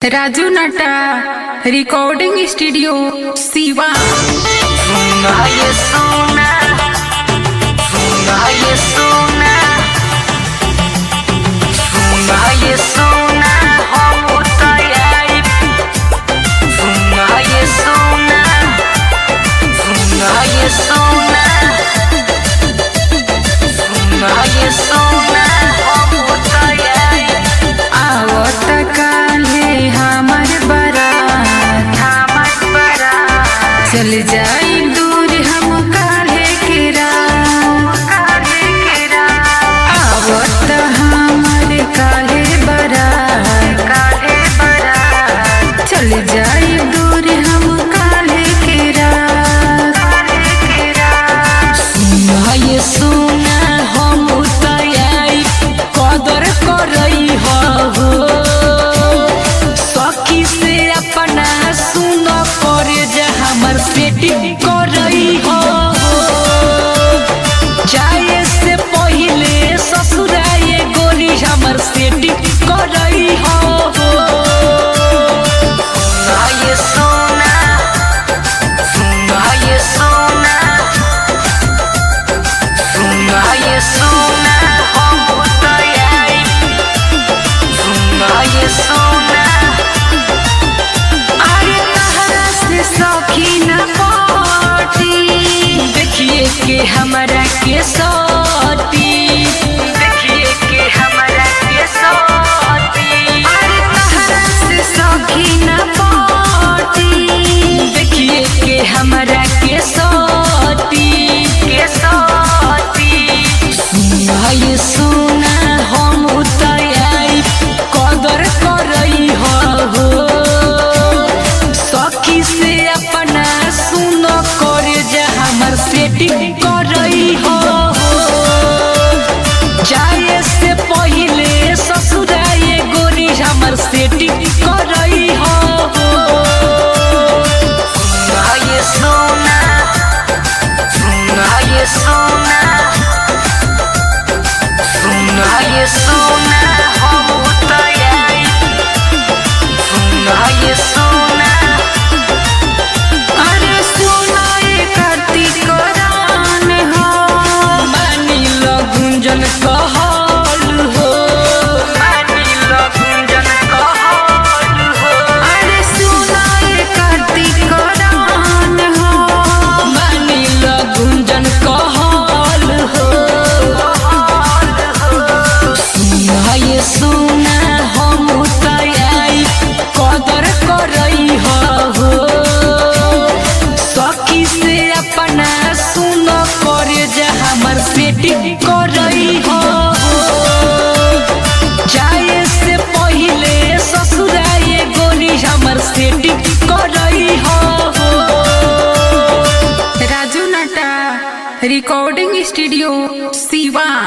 राजू नाटा recording studio Siva. सुना ये सोना, सुना ये सोना, सुना ये सोना, हम तैयारी। सुना ये सोना, सुना ये सोना, सुना ये सोना, हम तैयारी। आवत काले हमर बारात, हमर बारात चल जाई दूर हम काले के रात। काहे के रात, आवत हमर काले बारात, काहे बारात, चल जाई दूर हम काले के रात। काहे के रात। सुना ये सोना, हम तैयारी कदर करई हो। सखी से अपना सुन करे जा हमर सेटिंग करई हो। जाए से पहिले ससुराए गोरी हमर सेटिंग करई हो। सुना ये सोना, सुना ये सोना, सुना ये सोना, हम तैयारी। सुना ये सोना, अरे तहरा से सखी न पाटी, देखिए के हमरा के सोती, देखिए के हमरा के सोती, अरे तहरा से सखी न पाटी। देखिए के हमरा के सोती, के सोती। सुना ये सोना, हम तैयारी कदर करई हो। सखी से अपना सुन करे जा हमर सेटिंग करई हो। जाए से पहिले ससुराए गोरी हमर सेटिंग करई हो। सुना ये सोना, सुना ये सोना, सुना ये सोना, हम तैयारी। सुना ये सोना, अरे सुनाए कार्तिक रान हो, मानी लो गुंजन कहल हो, मानी लो गुंजन कहल हो, अरे सुनाए कार्तिक रान हो। मानी लो गुंजन कहल हो। सुना ये सोना, हम तैयारी कदर करई हो। सखी से अपना सुन करे जा हमर सेटिंग करई हो। जाए से पहिले ससुराए गोरी हमर सेटिंग करई हो। राजू नाटा रिकॉर्डिंग स्टूडियो सीवा।